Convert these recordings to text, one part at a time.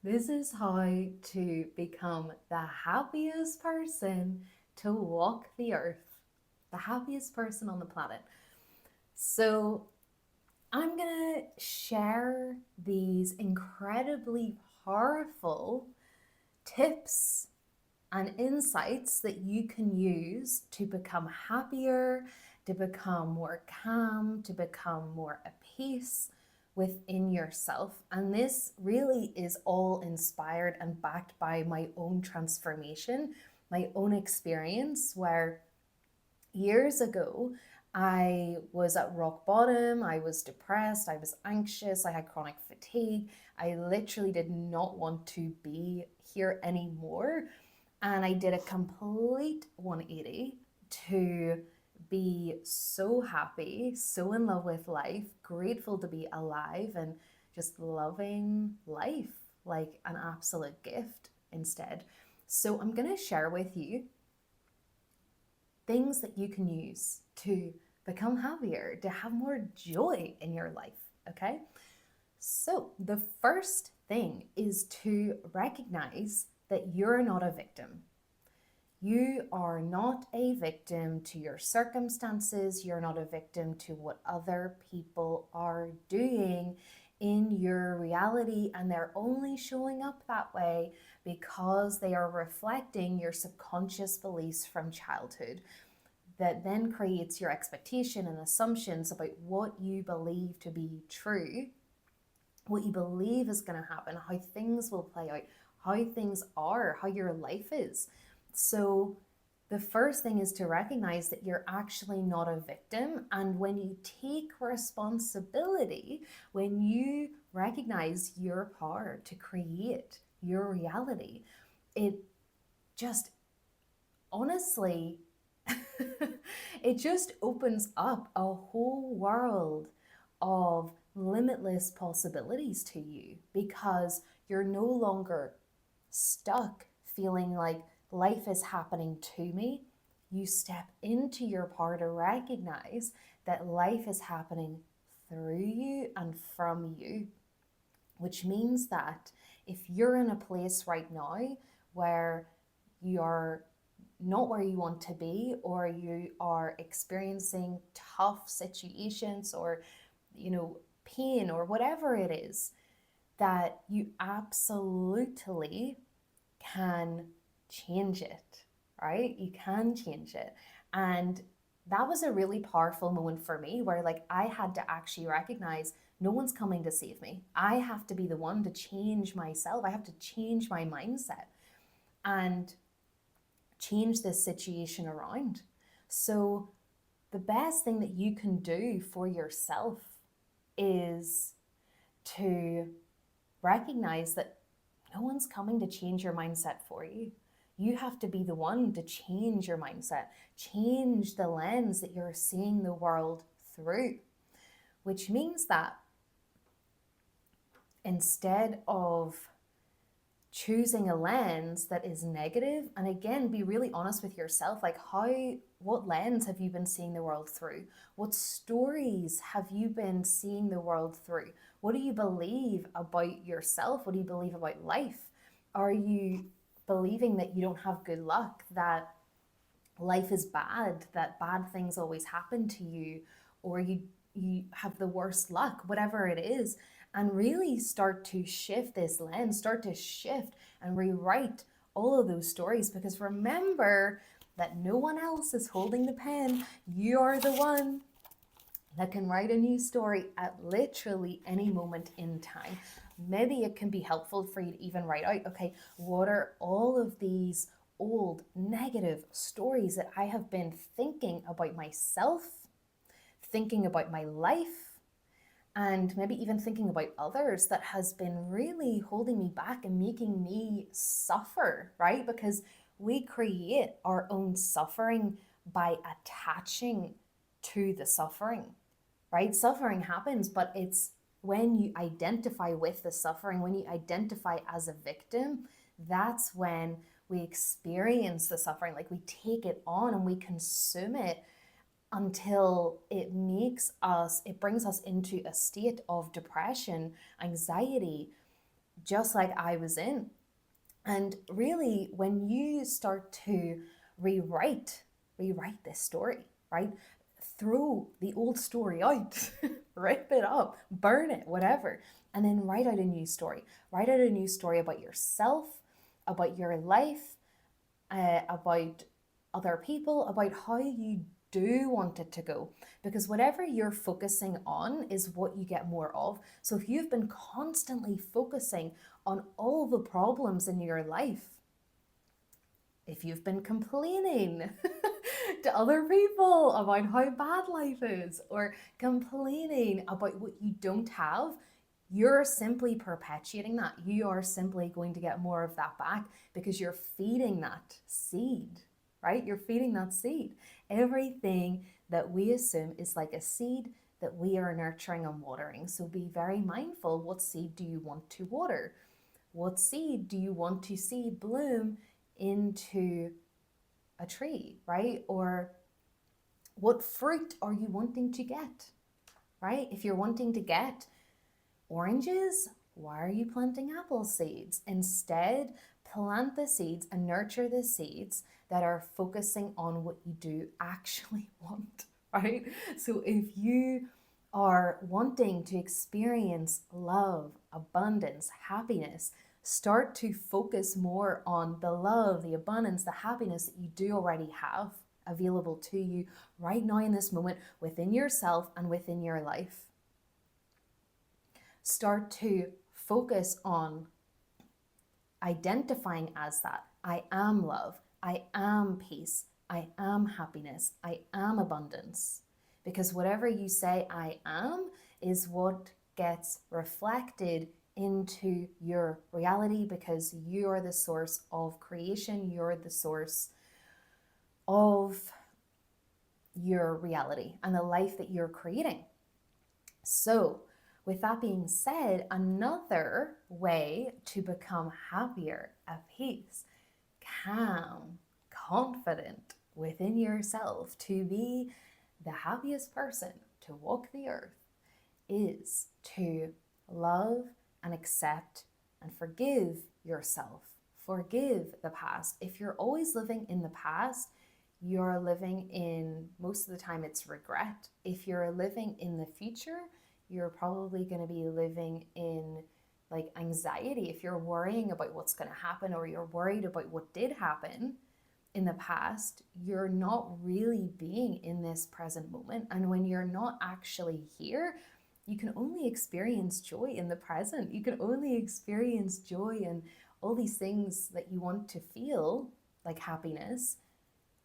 This is how to become the happiest person to walk the earth, the happiest person on the planet. So, I'm going to share these incredibly powerful tips and insights that you can use to become happier, to become more calm, to become more at peace within yourself. And this really is all inspired and backed by my own transformation, my own experience, where years ago, I was at rock bottom. I was depressed. I was anxious. I had chronic fatigue. I literally did not want to be here anymore. And I did a complete 180 to be so happy, so in love with life, grateful to be alive, and just loving life like an absolute gift instead. So, I'm going to share with you things that you can use to become happier, to have more joy in your life. Okay. So, the first thing is to recognize that you're not a victim. You are not a victim to your circumstances. You're not a victim to what other people are doing in your reality, and they're only showing up that way because they are reflecting your subconscious beliefs from childhood that then creates your expectation and assumptions about what you believe to be true, what you believe is going to happen, how things will play out, how things are, how your life is. So, the first thing is to recognize that you're actually not a victim. And when you take responsibility, when you recognize your power to create your reality, it just honestly, it just opens up a whole world of limitless possibilities to you because you're no longer stuck feeling like life is happening to me. You step into your power to recognize that life is happening through you and from you, which means that if you're in a place right now where you're not where you want to be, or you are experiencing tough situations, or pain, or whatever it is, that you absolutely can change it, right? You can change it. And that was a really powerful moment for me where like I had to actually recognize no one's coming to save me. I have to be the one to change myself. I have to change my mindset and change this situation around. So, the best thing that you can do for yourself is to recognize that no one's coming to change your mindset for you. You have to be the one to change your mindset, change the lens that you're seeing the world through, which means that instead of choosing a lens that is negative, and again, be really honest with yourself, like what lens have you been seeing the world through? What stories have you been seeing the world through? What do you believe about yourself? What do you believe about life? Are you believing that you don't have good luck, that life is bad, that bad things always happen to you, or you have the worst luck, whatever it is? And really start to shift this lens, start to shift and rewrite all of those stories, because remember that no one else is holding the pen. You're the one that can write a new story at literally any moment in time. Maybe it can be helpful for you to even write out, okay, what are all of these old negative stories that I have been thinking about myself, thinking about my life, and maybe even thinking about others, that has been really holding me back and making me suffer, right? Because we create our own suffering by attaching to the suffering, right? Suffering happens, but it's when you identify with the suffering, when you identify as a victim, that's when we experience the suffering. Like we take it on and we consume it until it brings us into a state of depression, anxiety, just like I was in. And really, when you start to rewrite this story, right? Throw the old story out, rip it up, burn it, whatever, and then write out a new story. Write out a new story about yourself, about your life, about other people, about how you do want it to go. Because whatever you're focusing on is what you get more of. So if you've been constantly focusing on all the problems in your life, if you've been complaining to other people about how bad life is, or complaining about what you don't have, you're simply perpetuating that. You are simply going to get more of that back because you're feeding that seed, right? You're feeding that seed. Everything that we assume is like a seed that we are nurturing and watering. So be very mindful, what seed do you want to water? What seed do you want to see bloom into a tree, right? Or what fruit are you wanting to get, right? If you're wanting to get oranges, why are you planting apple seeds? Instead, plant the seeds and nurture the seeds that are focusing on what you do actually want, right? So if you are wanting to experience love, abundance, happiness, start to focus more on the love, the abundance, the happiness that you do already have available to you right now in this moment within yourself and within your life. Start to focus on identifying as that. I am love. I am peace. I am happiness. I am abundance. Because whatever you say I am is what gets reflected into your reality, because you are the source of creation. You're the source of your reality and the life that you're creating. So, with that being said, another way to become happier, at peace, calm, confident within yourself, to be the happiest person to walk the earth, is to love and accept and forgive yourself. Forgive the past. If you're always living in the past, you're living in, most of the time, it's regret. If you're living in the future, you're probably going to be living in like anxiety. If you're worrying about what's going to happen, or you're worried about what did happen in the past, you're not really being in this present moment. And when you're not actually here, you can only experience joy in the present. You can only experience joy and all these things that you want to feel, like happiness,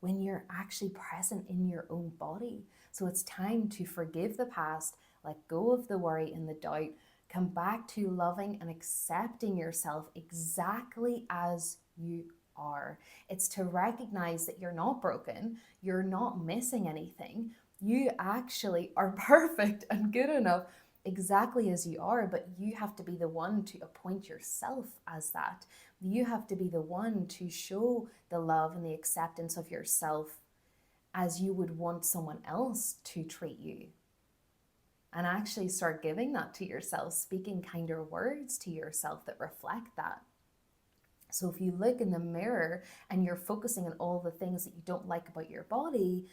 when you're actually present in your own body. So it's time to forgive the past, let go of the worry and the doubt, come back to loving and accepting yourself exactly as you are. It's to recognize that you're not broken, you're not missing anything. You actually are perfect and good enough exactly as you are, but you have to be the one to appoint yourself as that. You have to be the one to show the love and the acceptance of yourself as you would want someone else to treat you. And actually start giving that to yourself, speaking kinder words to yourself that reflect that. So if you look in the mirror and you're focusing on all the things that you don't like about your body,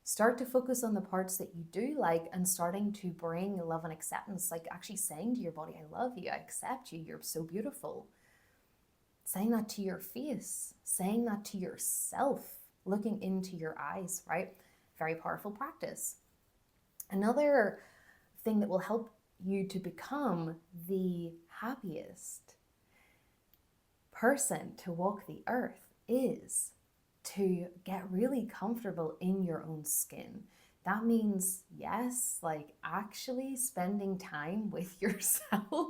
start to focus on the parts that you do like, and starting to bring love and acceptance, like actually saying to your body, I love you, I accept you, you're so beautiful. Saying that to your face, saying that to yourself, looking into your eyes, right? Very powerful practice. Another thing that will help you to become the happiest person to walk the earth is to get really comfortable in your own skin. That means, yes, like actually spending time with yourself,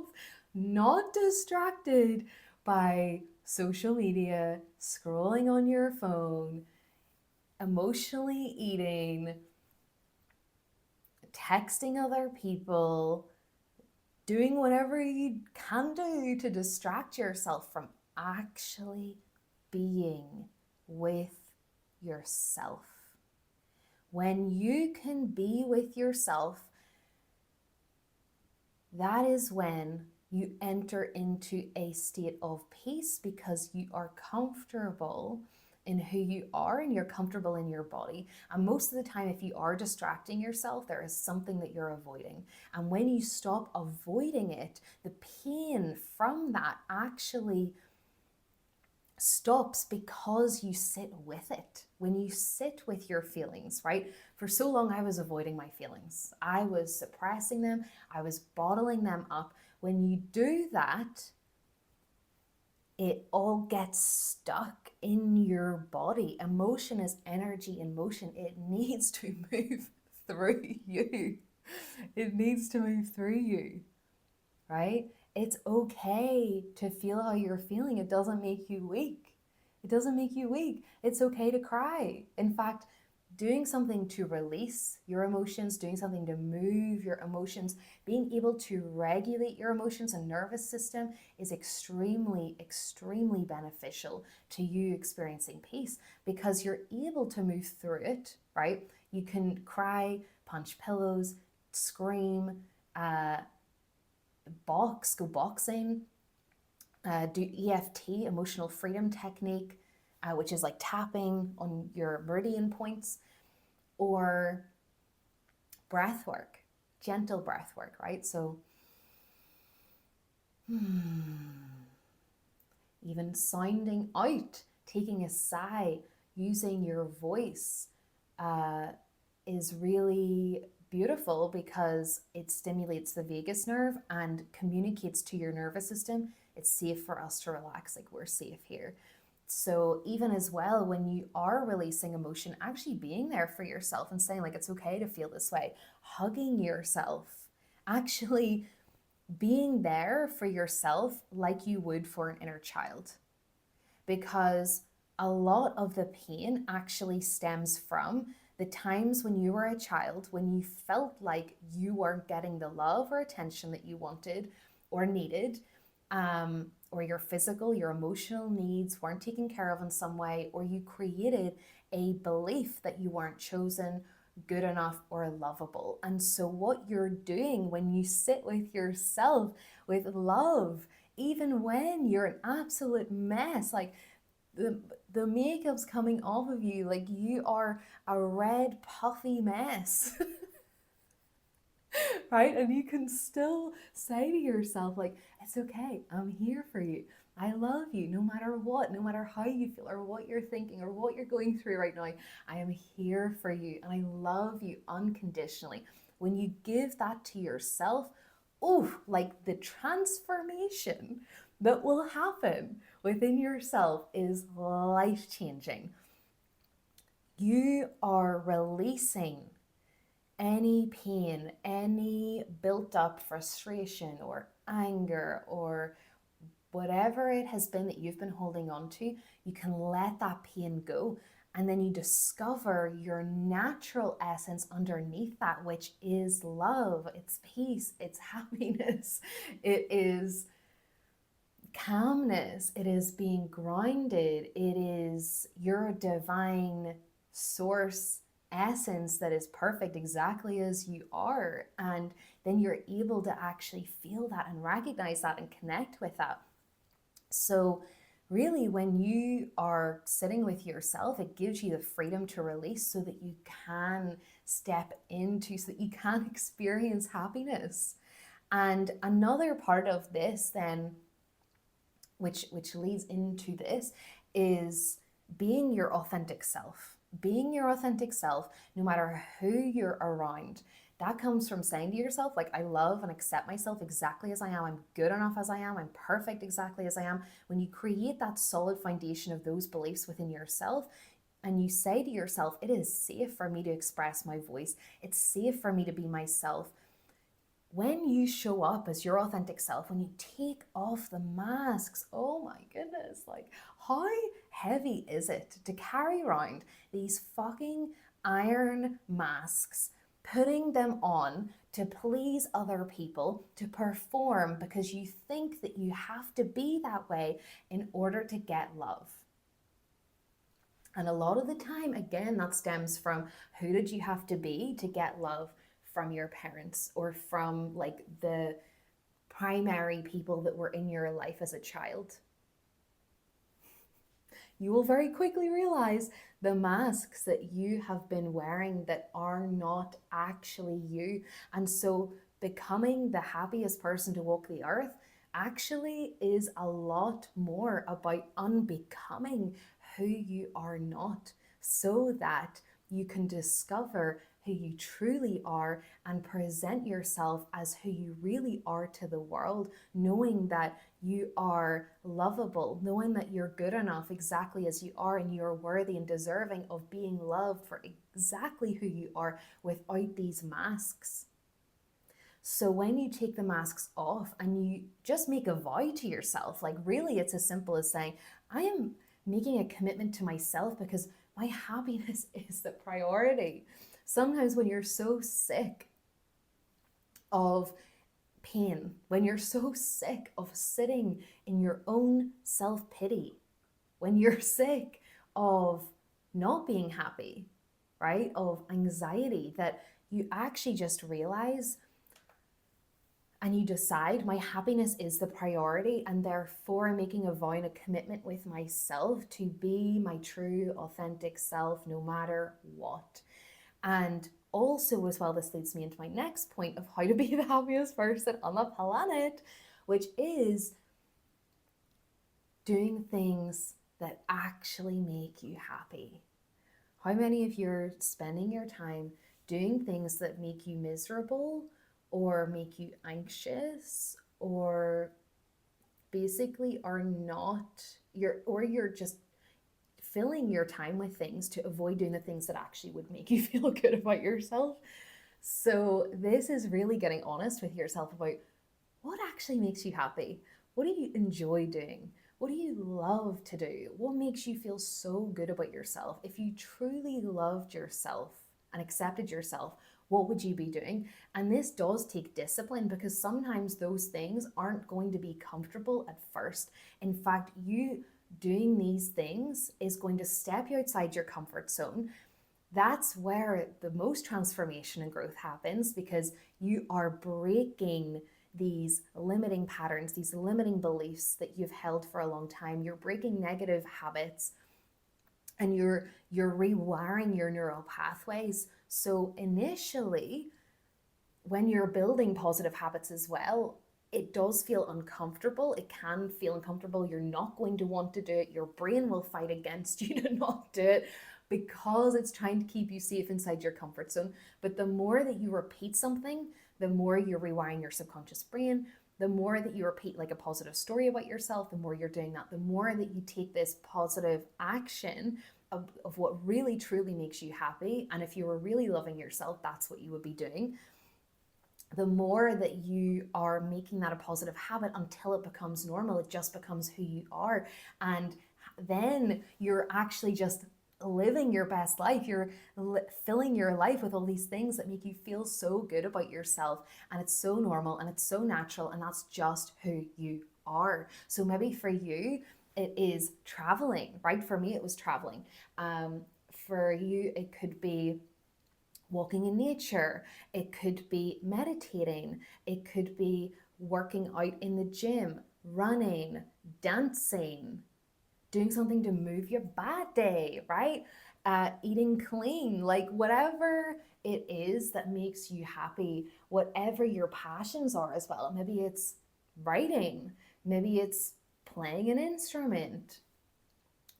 not distracted by social media, scrolling on your phone, emotionally eating, texting other people, doing whatever you can do to distract yourself from actually being with yourself. When you can be with yourself, that is when You enter into a state of peace because you are comfortable in who you are and you're comfortable in your body. And most of the time, if you are distracting yourself, there is something that you're avoiding. And when you stop avoiding it, the pain from that actually stops because you sit with it. When you sit with your feelings, right? For so long, I was avoiding my feelings. I was suppressing them. I was bottling them up. When you do that, it all gets stuck in your body. Emotion is energy in motion. It needs to move through you. It needs to move through you, right? It's okay to feel how you're feeling. It doesn't make you weak. It doesn't make you weak. It's okay to cry. In fact, doing something to release your emotions, doing something to move your emotions, being able to regulate your emotions and nervous system is extremely, extremely beneficial to you experiencing peace because you're able to move through it, right? You can cry, punch pillows, scream, go boxing, do EFT, emotional freedom technique, which is like tapping on your meridian points, or breath work, gentle breath work, right? So, even sounding out, taking a sigh, using your voice is really beautiful because it stimulates the vagus nerve and communicates to your nervous system it's safe for us to relax, like we're safe here. So even as well, when you are releasing emotion, actually being there for yourself and saying like it's okay to feel this way, hugging yourself, actually being there for yourself like you would for an inner child. Because a lot of the pain actually stems from the times when you were a child, when you felt like you weren't getting the love or attention that you wanted or needed, or your physical, your emotional needs weren't taken care of in some way, or you created a belief that you weren't chosen, good enough, or lovable. And so, what you're doing when you sit with yourself with love, even when you're an absolute mess, like the makeup's coming off of you, like you are a red, puffy mess. Right? And you can still say to yourself, like, it's okay, I'm here for you. I love you no matter what, no matter how you feel or what you're thinking or what you're going through right now. I am here for you and I love you unconditionally. When you give that to yourself, oh, like the transformation that will happen within yourself is life changing. You are releasing any pain, any built up frustration or anger or whatever it has been that you've been holding on to, you can let that pain go. And then you discover your natural essence underneath that, which is love, it's peace, it's happiness, it is calmness, it is being grounded, it is your divine source essence that is perfect exactly as you are. And then you're able to actually feel that and recognize that and connect with that. So really, when you are sitting with yourself, it gives you the freedom to release so that you can step into, so that you can experience happiness. And another part of this then, which leads into this, is being your authentic self. Being your authentic self, no matter who you're around. That comes from saying to yourself, like, I love and accept myself exactly as I am. I'm good enough as I am. I'm perfect exactly as I am. When you create that solid foundation of those beliefs within yourself, and you say to yourself, it is safe for me to express my voice. It's safe for me to be myself. When you show up as your authentic self, when you take off the masks, oh my goodness, like how heavy is it to carry around these fucking iron masks, putting them on to please other people, to perform because you think that you have to be that way in order to get love. And a lot of the time, again, that stems from who did you have to be to get love from your parents or from like the primary people that were in your life as a child. You will very quickly realize the masks that you have been wearing that are not actually you. And so becoming the happiest person to walk the earth actually is a lot more about unbecoming who you are not, so that you can discover who you truly are and present yourself as who you really are to the world, knowing that you are lovable, knowing that you're good enough exactly as you are, and you're worthy and deserving of being loved for exactly who you are without these masks. So when you take the masks off and you just make a vow to yourself, like really it's as simple as saying, I am making a commitment to myself because my happiness is the priority. Sometimes when you're so sick of pain, when you're so sick of sitting in your own self pity, when you're sick of not being happy, right? Of anxiety, that you actually just realize and you decide my happiness is the priority, and therefore I'm making a vow and a commitment with myself to be my true, authentic self no matter what. And also, as well, this leads me into my next point of how to be the happiest person on the planet, which is doing things that actually make you happy. How many of you are spending your time doing things that make you miserable or make you anxious, or basically are not you're just filling your time with things to avoid doing the things that actually would make you feel good about yourself? So this is really getting honest with yourself about what actually makes you happy. What do you enjoy doing? What do you love to do? What makes you feel so good about yourself? If you truly loved yourself and accepted yourself, what would you be doing? And this does take discipline, because sometimes those things aren't going to be comfortable at first. In fact, you doing these things is going to step you outside your comfort zone. That's where the most transformation and growth happens, because you are breaking these limiting patterns, these limiting beliefs that you've held for a long time. You're breaking negative habits, and you're rewiring your neural pathways. So initially, when you're building positive habits as well, it does feel uncomfortable. It can feel uncomfortable. You're not going to want to do it. Your brain will fight against you to not do it, because it's trying to keep you safe inside your comfort zone. But the more that you repeat something, the more you're rewiring your subconscious brain. The more that you repeat like a positive story about yourself, the more you're doing that, the more that you take this positive action of what really truly makes you happy. And if you were really loving yourself, that's what you would be doing. The more that you are making that a positive habit until it becomes normal, it just becomes who you are. And then you're actually just living your best life. You're filling your life with all these things that make you feel so good about yourself. And it's so normal and it's so natural. And that's just who you are. So maybe for you, it is traveling, right? For me, it was traveling. For you, it could be walking in nature, it could be meditating, it could be working out in the gym, running, dancing, doing something to move your body, right? Eating clean, like whatever it is that makes you happy, whatever your passions are as well. Maybe it's writing, maybe it's playing an instrument,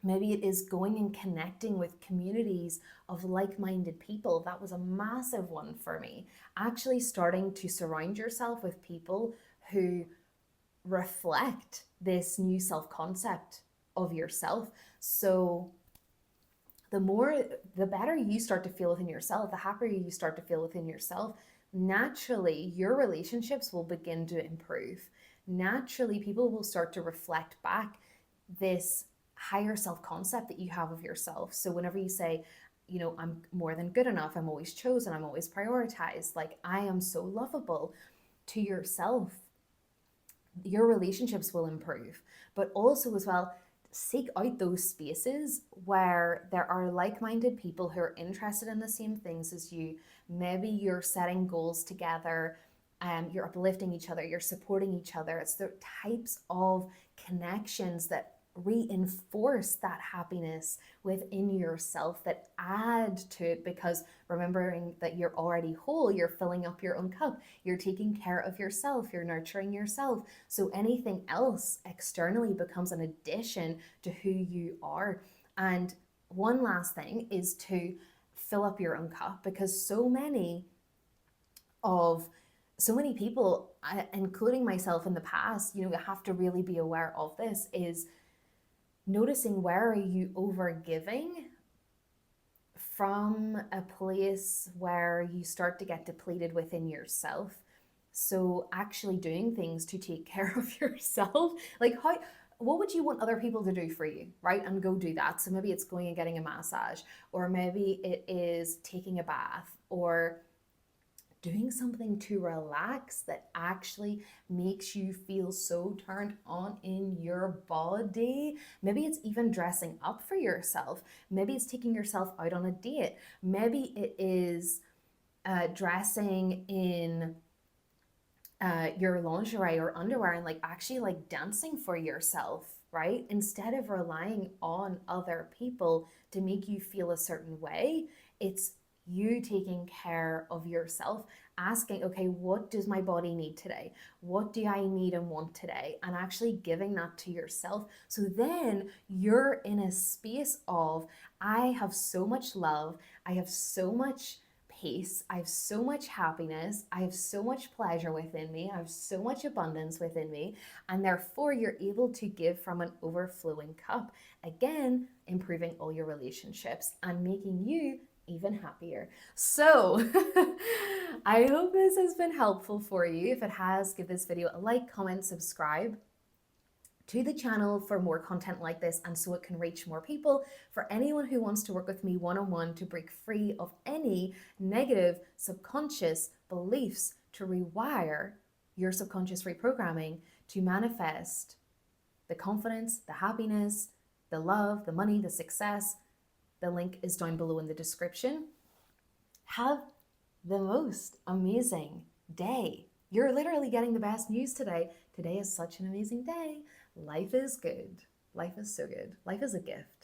maybe it is going and connecting with communities of like-minded people. That was a massive one for me. Actually starting to surround yourself with people who reflect this new self-concept of yourself. So the better you start to feel within yourself, the happier you start to feel within yourself, naturally your relationships will begin to improve. Naturally, people will start to reflect back this higher self-concept that you have of yourself. So whenever you say, you know, I'm more than good enough, I'm always chosen, I'm always prioritized, like I am so lovable to yourself, your relationships will improve. But also as well, seek out those spaces where there are like-minded people who are interested in the same things as you. Maybe you're setting goals together you're uplifting each other, you're supporting each other. It's the types of connections that reinforce that happiness within yourself, that add to it, because remembering that you're already whole, you're filling up your own cup, you're taking care of yourself, you're nurturing yourself. So anything else externally becomes an addition to who you are. And one last thing is to fill up your own cup, because so many people, including myself in the past, you have to really be aware of this, is noticing where are you overgiving from a place where you start to get depleted within yourself. So actually doing things to take care of yourself, like what would you want other people to do for you, right? And go do that. So maybe it's going and getting a massage, or maybe it is taking a bath, or doing something to relax that actually makes you feel so turned on in your body. Maybe it's even dressing up for yourself. Maybe it's taking yourself out on a date. Maybe it is dressing in your lingerie or underwear and actually dancing for yourself, right? Instead of relying on other people to make you feel a certain way, it's you taking care of yourself, asking, okay, what does my body need today? What do I need and want today? And actually giving that to yourself. So then you're in a space of, I have so much love, I have so much peace, I have so much happiness, I have so much pleasure within me, I have so much abundance within me, and therefore you're able to give from an overflowing cup. Again, improving all your relationships and making you even happier. So I hope this has been helpful for you. If it has, give this video a like, comment, subscribe to the channel for more content like this, and so it can reach more people. For anyone who wants to work with me one-on-one to break free of any negative subconscious beliefs, to rewire your subconscious reprogramming, to manifest the confidence, the happiness, the love, the money, the success, the link is down below in the description. Have the most amazing day. You're literally getting the best news today. Today is such an amazing day. Life is good. Life is so good. Life is a gift.